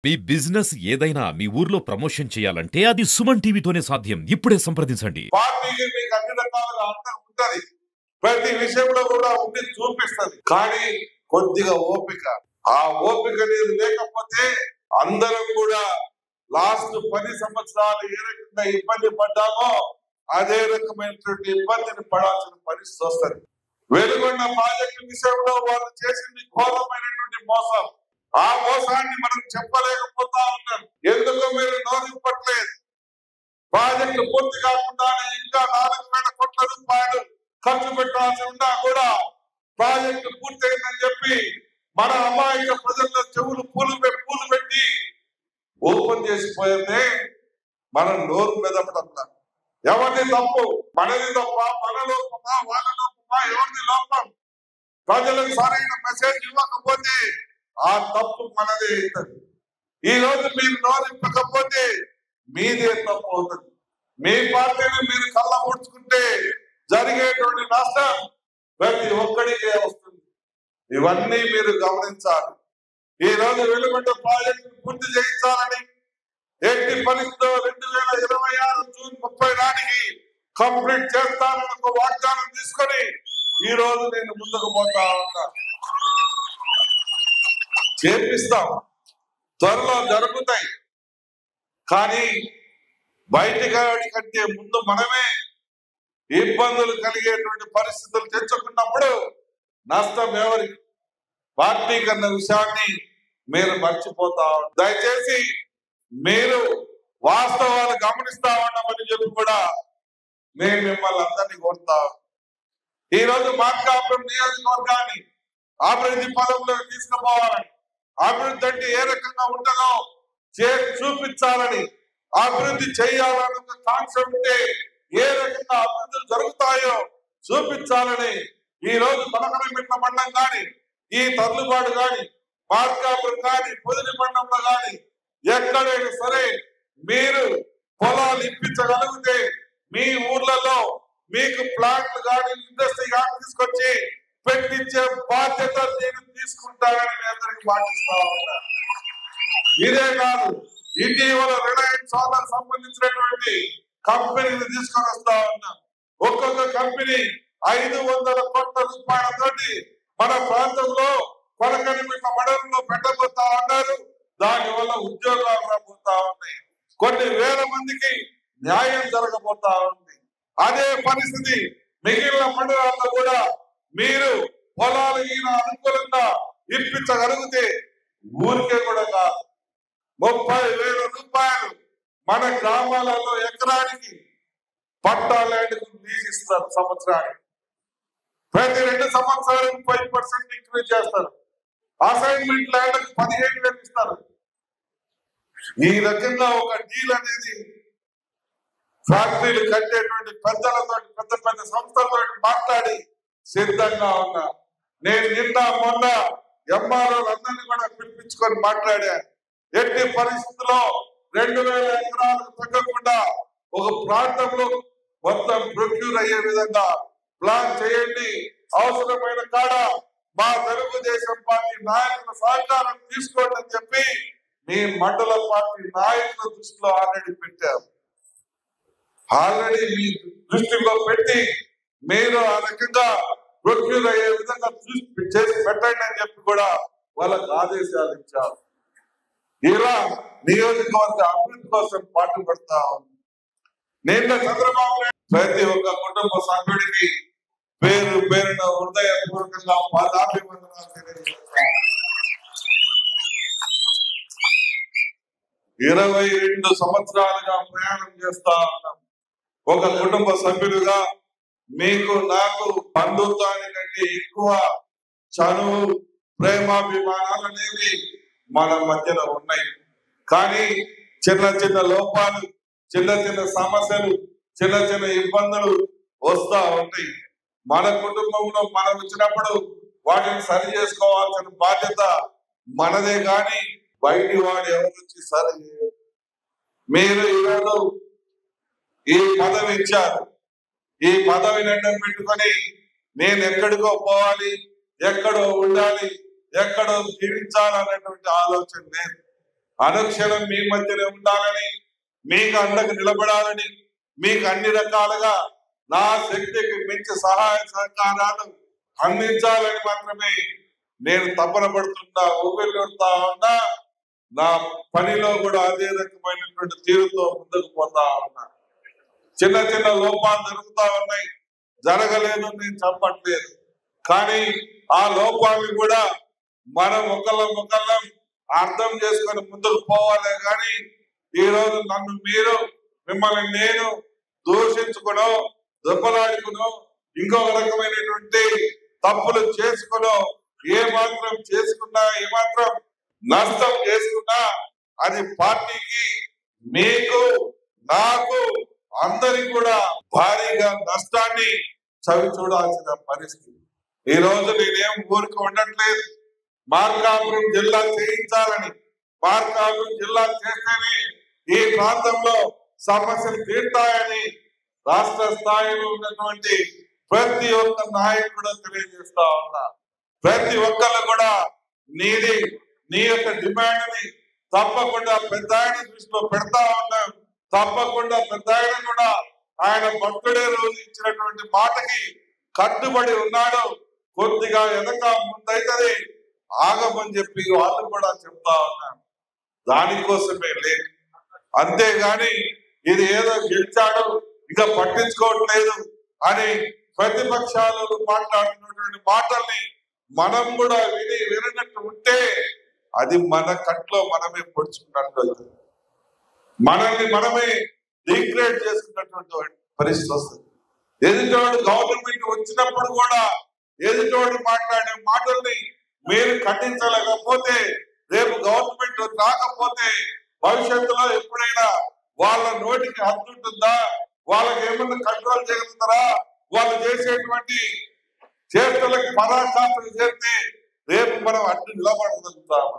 మీ business ఏదైనా మీ ఊర్లో promotion చేయాలంటే అది సుమన్ టీవీతోనే సాధ్యం. ఇప్పుడే సంప్రదించండి. పార్టీకి మీకు అన్ని రకాలుగా అంతా ఉంటది, ప్రతి విషయంలో కూడా ఉండి చూపిస్తుంది. కానీ కొద్దిగా ఓపిక, ఆ ఓపిక అనేది లేకపోతే అందరం కూడా లాస్ట్ 10 సంవత్సరాలు ఏ రకంగా ఇబ్బంది పడ్డామో అదే రకమైనటువంటి ఇబ్బందిని పడాల్సిన పరిస్థితి వస్తుంది. వెలుగొండ ప్రాజెక్టు విషయంలో వాళ్ళు చేసింది ఘోరమైనటువంటి మోసం. ఆ మోసాన్ని మనం చెప్పలేకపోతా ఉన్నాం. ఎందుకు మీరు నోరిప్పట్లేదు? ప్రాజెక్టు పూర్తి కాకుండానే ఇంకా 4,000 కోట్ల రూపాయలు ఖర్చు పెట్టాల్సి ఉన్నా కూడా ప్రాజెక్టు పూర్తయిందని చెప్పి మన అమాయక ప్రజల్లో చెవులు పూలు పెట్టి ఓపెన్ చేసిపోయిందే. మనం నోరు మెదపడంలా. ఎవరిది తప్పు? మనది తప్ప, మన లోపమా, వాళ్ళ లోపమా, ఎవరిది లోపం? ప్రజలకు సరైన మెసేజ్ ఇవ్వకపోతే ఆ తప్పు మనదే అవుతుంది. ఈ రోజు మీరు నోరింపకపోతే మీదే తప్పు అవుతుంది. మీ పార్టీని మీరు కళ్ళ ముడుచుకుంటే జరిగేటువంటి నష్టం ప్రతి ఒక్కడికే వస్తుంది. ఇవన్నీ మీరు గమనించాలి. ఈ రోజు వెలుగొండ ప్రాజెక్టు పూర్తి చేయించాలని ఎట్టి పరిస్థితిలో 2026 జూన్ 30 నాటికి కంప్లీట్ చేస్తానని ఒక వాగ్దానం తీసుకొని ఈ రోజు నేను ముందుకు పోతా ఉన్నా. చేపిస్తాం, త్వరలో జరుగుతాయి. కానీ బయటికి కంటే ముందు మనమే ఇబ్బందులు కలిగేటువంటి పరిస్థితులు తెచ్చుకున్నప్పుడు నష్టం ఎవరికి? పార్టీ కన్న విషయాన్ని మీరు మర్చిపోతా ఉన్నారు. దయచేసి మీరు వాస్తవాలు గమనిస్తా ఉన్నామని చెప్పి కూడా మేము మిమ్మల్ని అందరినీ కోరుతా. ఈ రోజు మార్కాపురం నియోజకవర్గాన్ని అభివృద్ధి పదంలో తీసుకుపోవాలని, అభివృద్ధి అంటే ఏ రకంగా ఉంటుందో చూపించాలని, అభివృద్ధి చేయాలని ఒక కాన్సెప్ట్ ఉంటే ఏ రకంగా అభివృద్ధులు జరుగుతాయో చూపించాలని ఈ రోజు కొనకనమిట్ల మండలం కానీ, ఈ తర్లుబాటు కానీ, మార్కాపురం కానీ, పొదిలి మండలంలో కానీ ఎక్కడైనా సరే మీరు పొలాలు ఇప్పించగలిగితే మీ ఊర్లలో మీకు ప్లాంట్లు కానీ, ఇండస్ట్రీ కానీ తీసుకొచ్చి పెట్టించే బాధ్యత నేను తీసుకుంటానని మీ అందరికి మాటిస్తా ఉన్నా. ఇదే కాదు, ఇటీవల రిలయన్స్ సోలార్ సంబంధించినటువంటి కంపెనీని తీసుకొని వస్తా ఉన్నా. ఒక్కొక్క కంపెనీ 500 కోట్ల రూపాయలతోటి మన ప్రాంతంలో కొనకనిమిట్ల మండలంలో పెట్టబోతా ఉన్నారు. దాని వల్ల ఉద్యోగాలు రాబోతా ఉన్నాయి. కొన్ని వేల మందికి న్యాయం జరగబోతా ఉంది. అదే పరిస్థితి మిగిలిన మండలాల్లో కూడా మీరు పొలాలు ఈయన అనుకూలంగా ఇప్పించగలిగితే ఊరికే కూడా కాదు, 30,000 రూపాయలు మన గ్రామాలలో ఎకరానికి పట్టా ల్యాండ్ లీజ్ ఇస్తారు. సంవత్సరానికి ప్రతి 2 సంవత్సరాలకు 5% ఇంక్రీజ్ చేస్తారు. అసైన్మెంట్ ల్యాండ్ 15,000 ఇస్తారు. ఈ రకంగా ఒక డీల్ అనేది ఫ్యాక్టరీలు కట్టేటువంటి పెద్దలతో, పెద్ద పెద్ద సంస్థలతో మాట్లాడి సిద్ధంగా ఉన్నా. నేను నిన్న మొన్న ఎంఆర్ఓ అందరినీ కూడా పిలిపించుకొని మాట్లాడా. ఎట్టి పరిస్థితుల్లో 2,000 ఎకరాలకు తగ్గకుండా ఒక ప్రాంతంలో మొత్తం ప్రొక్యూర్ అయ్యే విధంగా ప్లాన్ చేయండి. అవసరమైన కాడ మా తెలుగుదేశం పార్టీ నాయకుల సహకారం తీసుకోండి అని చెప్పి మీ మండల పార్టీ నాయకుల దృష్టిలో ఆల్రెడీ పెట్టారు. ఆల్రెడీ మీ దృష్టిలో పెట్టి మీరు ఆ రకంగా ప్రొక్యూర్ అయ్యే విధంగా చేసి పెట్టండి అని చెప్పి కూడా వాళ్ళకు ఆదేశాలు ఇచ్చారు. ఇలా నియోజకవర్గ అభివృద్ధి కోసం పాటుపడతా ఉంది. నేను చంద్రబాబు నాయుడు ప్రతి ఒక్క కుటుంబ సభ్యుడికి పేరు పేరున హృదయపూర్వకంగా పాదాభివందనాలు తెలియజేస్తాను. 22 సంవత్సరాలుగా ప్రయాణం చేస్తా ఉన్నాం. ఒక కుటుంబ సభ్యులుగా మీకు నాకు బంధుత్వానికంటే ఎక్కువ చనువు, ప్రేమాభిమానాలు అనేవి మన మధ్యలో ఉన్నాయి. కానీ చిన్న చిన్న లోపాలు, చిన్న చిన్న సమస్యలు, చిన్న చిన్న ఇబ్బందులు వస్తా ఉంటాయి. మన కుటుంబంలో మనం వచ్చినప్పుడు వాటిని సరి చేసుకోవాల్సిన బాధ్యత మనదే. కానీ బయటి వాడు ఎవరు వచ్చి సరి మీరు ఈరోజు ఈ పదవి ఇచ్చారు. ఈ పదవిని అడ్డం పెట్టుకొని నేను ఎక్కడికో పోవాలి, ఎక్కడో ఉండాలి, ఎక్కడో జీవించాలనేటువంటి ఆలోచన లేదు. అనుక్షణం మీ మధ్యనే ఉండాలని, మీకు అండగా నిలబడాలని, మీకు అన్ని రకాలుగా నా శక్తికి మించి సహాయ సహకారాలు అందించాలని మాత్రమే నేను తపన పడుతున్నా, ఊపిరితా ఉన్నా. నా పనిలో కూడా అదే రకమైనటువంటి తీరుతో ముందుకు పోతా ఉన్నా. చిన్న చిన్న లోపాలు జరుగుతా ఉన్నాయి, జరగలేదు నేను చెప్పట్లేదు. కానీ ఆ లోపాలను కూడా మనం ఒకళ్ళం అర్థం చేసుకొని ముందుకు పోవాలే కానీ ఈ రోజు నన్ను మీరు, మిమ్మల్ని నేను దూషించుకునో, దెబ్బలాడుకునో, ఇంకొక రకమైనటువంటి తప్పులు చేసుకునో, ఏమాత్రం చేసుకున్నా, ఏమాత్రం నష్టం చేసుకున్నా అది పార్టీకి, మీకు, నాకు, అందరికి కూడా భారీగా నష్టాన్ని చవి చూడాల్సిన పరిస్థితి. ఈ రోజు నేనేం ఊరికి ఉండట్లేదు. మార్కాపురం జిల్లా చేయించాలని, మార్కాపురం జిల్లా చేస్తేనే ఈ ప్రాంతంలో సమస్యలు తీర్తాయని రాష్ట్ర స్థాయిలో ఉన్నటువంటి ప్రతి ఒక్క నాయకుడు తెలియజేస్తా ఉన్నా. ప్రతి ఒక్కళ్ళు కూడా నీ యొక్క డిమాండ్ ని తప్పకుండా పెద్ద ఆయన దృష్టిలో పెడతా ఉన్నాం. తప్పకుండా పెద్ద ఆయన కూడా ఆయన బర్త్డే రోజు ఇచ్చినటువంటి మాటకి కట్టుబడి ఉన్నాడు. కొద్దిగా వెనక ముందైతే ఆగమని చెప్పి వాళ్ళు కూడా చెప్తా ఉన్నారు. దానికోసమే లేదు, అంతేగాని ఇది ఏదో గెలిచాడు ఇక పట్టించుకోవట్లేదు అని ప్రతిపక్షాలు మాట్లాడుతున్నటువంటి మాటల్ని మనం కూడా వినట్టు ఉంటే అది మన కంట్లో మనమే పొడుచుకున్నట్టు, మనల్ని మనమే డిగ్రేడ్ చేసుకున్నటువంటి పరిస్థితి వస్తుంది. ఎదుటోడు గవర్నమెంట్ వచ్చినప్పుడు కూడా ఎదుటోడు మాట్లాడే మాటల్ని మీరు ఖండించలేకపోతే, రేపు గవర్నమెంట్ రాకపోతే భవిష్యత్తులో ఎప్పుడైనా వాళ్ళ నోటికి హద్దు ఉంటుందా? వాళ్ళకి ఏమన్నా కంట్రోల్ చేయగలుగుతారా? వాళ్ళు చేసేటువంటి చేతులకు పరాకాష్ఠలు చేస్తే రేపు మనం అడ్డు నిలబడగలుగుతాము.